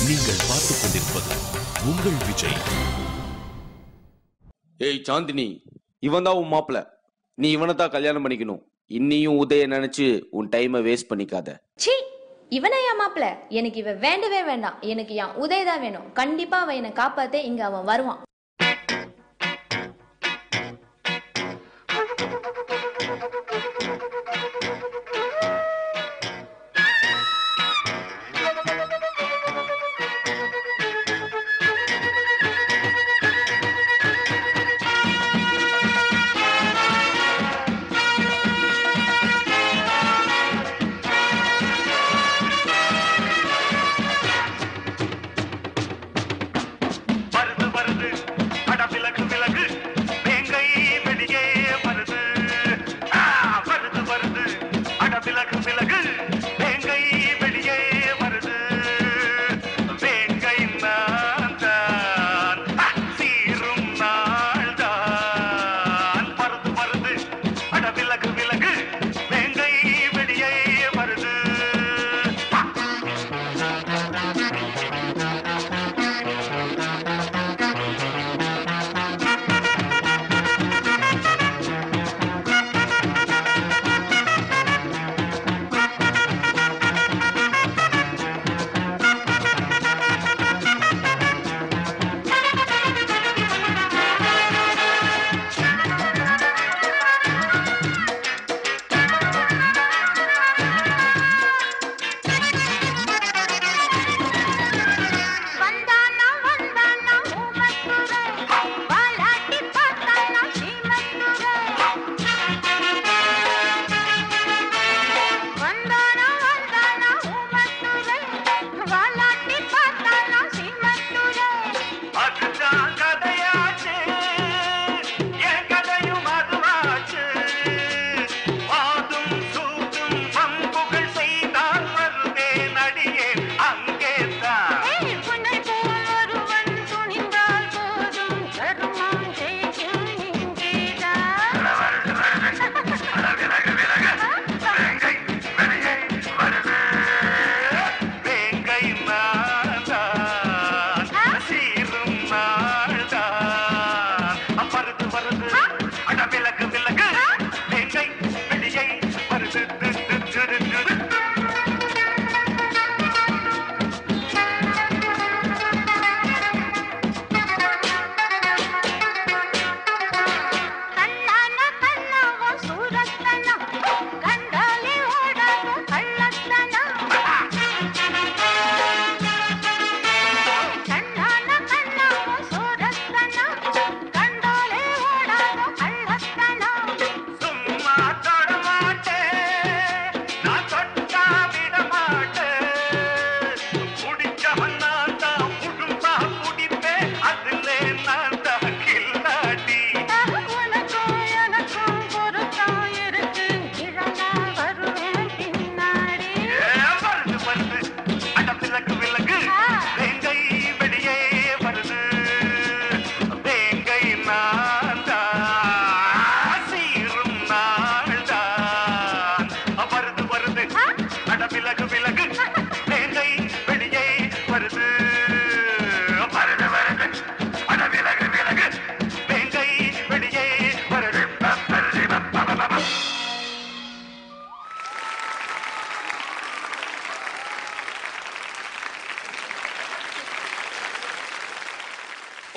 நீங்கள் பார்த்துக் கொண்டிருப்பது உங்கள் விஜய். ஏய் சாந்தினி, இவன் தான் உன் மாப்பிள்ள. நீ இவனை தான் கல்யாணம் பண்ணிக்கணும். இன்னியும் உதய நினைச்சு உன் டைமை வேஸ்ட் பண்ணிக்காத. சி, இவனை என் மாப்பிள்ள. எனக்கு இவன் வேண்டவே வேண்டாம். எனக்கு என் உதய் தான் வேணும். கண்டிப்பா அவன் என்னை காப்பாத்தே இங்க அவன் வருவான்.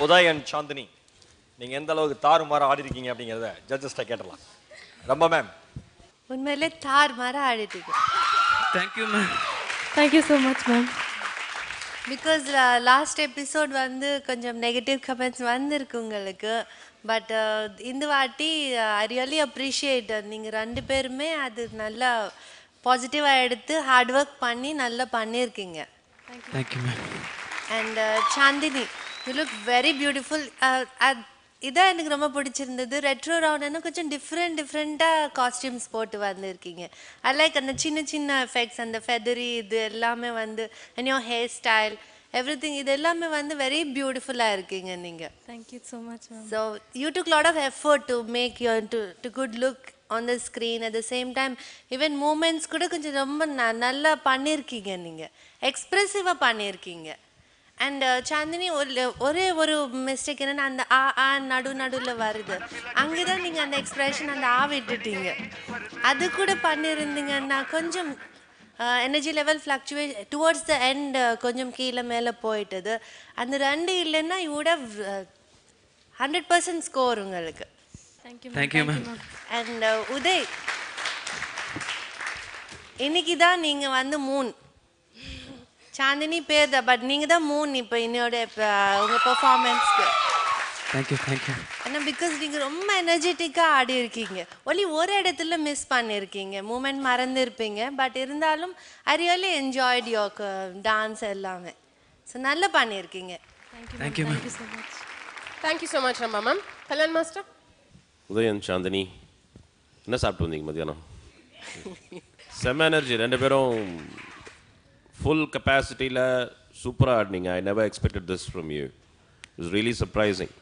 உதய் அண்ட் சாந்தினி, நீங்க எந்த அளவுக்கு தாறுமாற ஆடி இருக்கீங்க அப்படிங்கறத ஜட்ஜஸ்ட கேட்டலாம். ரொம்ப மேம் உண்மையிலே தாறுமாற ஆடிட்டீங்க. Thank you ma'am. Thank you so much ma'am. Because last episode வந்து கொஞ்சம் நெகட்டிவ் கமெண்ட்ஸ் வந்திருக்கு உங்களுக்கு. பட் இந்த வாட்டி ஐ ரியலி அப்ரிஷியேட். நீங்கள் ரெண்டு பேருமே அது நல்லா பாசிட்டிவாக எடுத்து ஹார்ட் ஒர்க் பண்ணி நல்லா பண்ணியிருக்கீங்க. Thank you ma'am. And Chandini, you look very beautiful. இதான் எனக்கு ரொம்ப பிடிச்சிருந்தது. ரெட்ரோ ரவுண்டுன்னு கொஞ்சம் டிஃப்ரெண்ட்டாக காஸ்டியூம்ஸ் போட்டு வந்திருக்கீங்க. ஐ லைக் அந்த சின்ன சின்ன எஃபெக்ட்ஸ், அந்த ஃபெதரி இது எல்லாமே வந்து and your hair style everything இது எல்லாமே வந்து very beautiful-ஆ இருக்கீங்க நீங்க. Thank you so much ma'am. So you took a lot of effort to make your to good look on the screen. At the same time even movements கூட கொஞ்சம் ரொம்ப நல்லா பண்ணிருக்கீங்க. நீங்க எக்ஸ்பிரசிவா பண்ணிருக்கீங்க. அண்ட் சாந்தினி ஒரே ஒரு மிஸ்டேக் என்னன்னா அந்த ஆ நடுவில் வருது, அங்கே தான் நீங்கள் அந்த எக்ஸ்பிரஷன் அந்த விட்டுட்டீங்க. அது கூட பண்ணியிருந்தீங்கன்னா கொஞ்சம் energy level fluctuate towards the end கொஞ்சம் கீழே மேலே போயிட்டது. அந்த 2 இல்லைன்னா யூ வுட் ஹவ் 100% ஸ்கோர் உங்களுக்கு. Thank you ma'am. அண்ட் உதய், இன்னைக்கு தான் நீங்கள் வந்து மூன், சாந்தினி பேர் தான், பட் நீங்கள் தான் மூன் இப்போ என்னோட உங்கள் பெர்ஃபார்மன்ஸ்க்கு. தேங்க்யூ. ஏன்னா பிகாஸ் நீங்கள் ரொம்ப எனர்ஜெட்டிக்காக ஆடி இருக்கீங்க. ஒன்லி ஒரு இடத்துல மிஸ் பண்ணியிருக்கீங்க, மூமெண்ட் மறந்துருப்பீங்க. பட் இருந்தாலும் I really enjoyed your dance எல்லாமே. ஸோ நல்லா பண்ணியிருக்கீங்க. Thank you ma'am. Thank you so much Rambha ma'am. Kalyan master. Udhayan, Chandini, என்ன சாப்பிட்டு வந்தீங்க மத்தியானம்? செம்ம எனர்ஜி, 2 பேரும் ஃபுல் கெப்பாசிட்டியில் சூப்பராக ஆடினீங்க. I never expected this from you. It's really surprising.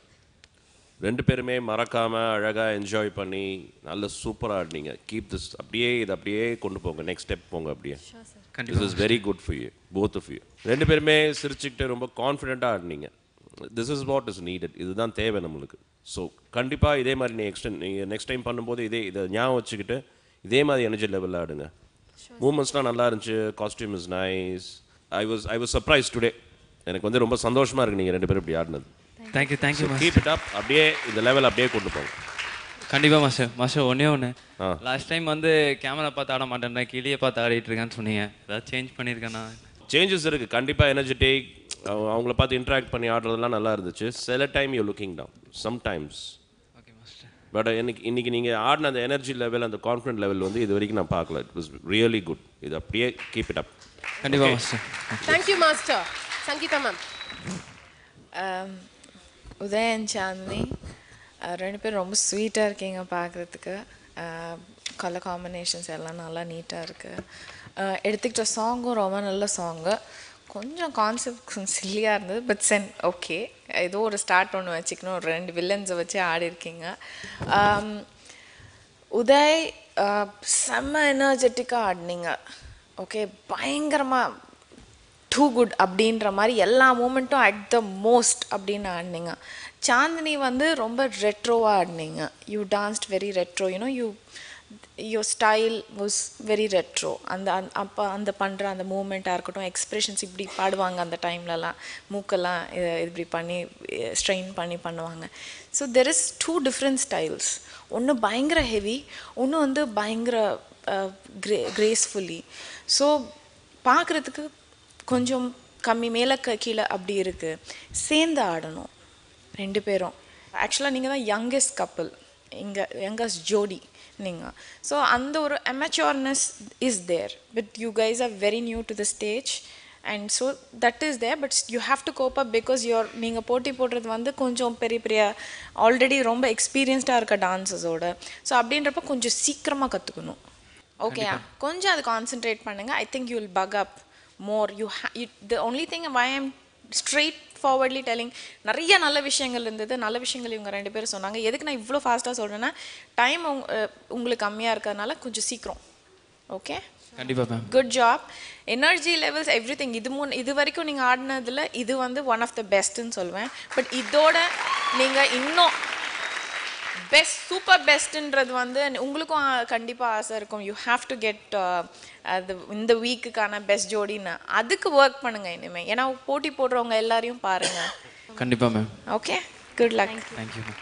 2 பேருமே மறக்காமல் அழகாக என்ஜாய் பண்ணி நல்ல சூப்பராக ஆடினீங்க. கீப் திஸ், அப்படியே கொண்டு போங்க, நெக்ஸ்ட் ஸ்டெப் போங்க அப்படியே. This is very good for you, both of you. 2 பேருமே சிரிச்சுக்கிட்டு ரொம்ப கான்ஃபிடென்ட்டாக ஆடினீங்க. This is what is needed. இதுதான் தேவை நம்மளுக்கு. ஸோ கண்டிப்பாக இதே மாதிரி நீங்கள் நெக்ஸ்ட் டைம் பண்ணும்போது இதை ஞாபகம் வச்சுக்கிட்டு இதே மாதிரி எனர்ஜி லெவலில் ஆடுங்க. மூமெண்ட்ஸ்லாம் நல்லா இருந்துச்சு. Costume is nice. I was surprise today. எனக்கு வந்து ரொம்ப சந்தோஷமாக இருக்குது நீங்கள் 2 பேரும் இப்படி ஆடினது. Thank you keep it up. அப்படியே இந்த லெவல் அப்படியே கொண்டு போங்க. கண்டிப்பாக மாஸ்டர். ஒன்று லாஸ்ட் டைம் வந்து கேமரா பார்த்து ஆட மாட்டேன், கிளியை பார்த்து ஆடிட்டு இருக்கேன்னு சொன்னீங்க. ஏதாவது சேஞ்ச் பண்ணியிருக்கேண்ணா? சேஞ்சஸ் இருக்குது கண்டிப்பாக. எனர்ஜெட்டிக், அவங்கள பார்த்து இன்ட்ராக்ட் பண்ணி ஆடுறதெல்லாம் நல்லா இருந்துச்சு. சில time you looking down sometimes. But இன்னைக்கு நீங்கள் ஆடின அந்த எனர்ஜி லெவல், அந்த கான்ஃபிடென்ட் லெவல் வந்து இது வரைக்கும் நான் பார்க்கல. It was really good. இது அப்படியே கீப் இட் அப். கண்டிப்பாக master. Thank you master. Sangeetha ma'am. Udhayan, Chandini 2 பேரும் ரொம்ப ஸ்வீட்டாக இருக்கீங்க பார்க்குறதுக்கு. கலர் காம்பினேஷன்ஸ் எல்லாம் நல்லா நீட்டாக இருக்குது. எடுத்துக்கிட்ட சாங்கும் ரொம்ப நல்ல சாங்கு. கொஞ்சம் கான்செப்ட் சில்லியாக இருந்தது, பட் ஓகே, ஏதோ ஒரு ஸ்டார்ட் ஒன்று வச்சுக்கணும். 2 வில்லன்ஸை வச்சு ஆடி இருக்கீங்க. உதய் செம்ம எனர்ஜெட்டிக்காக ஆடினீங்க. ஓகே, பயங்கரமாக டூ குட் அப்படின்ற மாதிரி எல்லா மூமெண்ட்டும் அட் த மோஸ்ட் அப்படின்னு ஆடினீங்க. சாந்தினி வந்து ரொம்ப ரெட்ரோவாக ஆடினீங்க. You danced very retro, your style was very retro. அந்த பண்ணுற அந்த மூமெண்ட்டாக இருக்கட்டும், எக்ஸ்ப்ரெஷன்ஸ் இப்படி பாடுவாங்க அந்த டைம்லலாம், மூக்கெல்லாம் இப்படி பண்ணி ஸ்ட்ரெயின் பண்ணி பண்ணுவாங்க. So there is 2 different styles. ஒன்று பயங்கர ஹெவி, ஒன்று வந்து பயங்கர கிரேஸ்ஃபுல்லி. ஸோ பார்க்குறதுக்கு கொஞ்சம் கம்மி மேலே கீழே அப்படி இருக்குது. சேர்ந்து ஆடணும் 2 பேரும். ஆக்சுவலாக நீங்கள் தான் யங்கஸ்ட் கப்பிள், யங்கஸ்ட் ஜோடி நீங்கள். ஸோ அந்த ஒரு amateurness is there, but you guys are very new to the stage and so that is there. But you have to cope up because நீங்கள் போட்டி போடுறது வந்து கொஞ்சம் பெரிய ஆல்ரெடி ரொம்ப எக்ஸ்பீரியன்ஸ்டாக இருக்க டான்ஸஸோட. ஸோ அப்படின்றப்ப கொஞ்சம் சீக்கிரமாக கற்றுக்கணும். ஓகேயா, கொஞ்சம் அது கான்சென்ட்ரேட் பண்ணுங்கள். I think you will buck up more. the only thing why I'm straight forwardly telling, நிறைய நல்ல விஷயங்கள் இருந்தது, நல்ல விஷயங்கள் இவங்க 2 பேரும் சொன்னாங்க. எதுக்கு நான் இவ்வளோ ஃபாஸ்ட்டாக சொல்கிறேன்னா, டைம் உங்களுக்கு கம்மியாக இருக்கிறதுனால கொஞ்சம் சீக்கிரம். ஓகே, கண்டிப்பாக ma'am. Good job. Energy levels every thing, இது வரைக்கும் நீங்கள் ஆடினதில் இது வந்து ஒன் ஆஃப் த பெஸ்ட்டுன்னு சொல்லுவேன். பட் இதோட நீங்கள் இன்னும் பெஸ்ட், சூப்பர் பெஸ்ட்டுன்றது வந்து உங்களுக்கும் கண்டிப்பாக ஆசை இருக்கும். யூ ஹாவ் டு கெட் அது இந்த வீக்குக்கான பெஸ்ட் ஜோடின்னு. அதுக்கு ஒர்க் பண்ணுங்கள் இனிமேல். ஏன்னா போட்டி போடுறவங்க எல்லாரையும் பாருங்கள். கண்டிப்பாக ma'am. Okay, good luck. Thank you ma'am.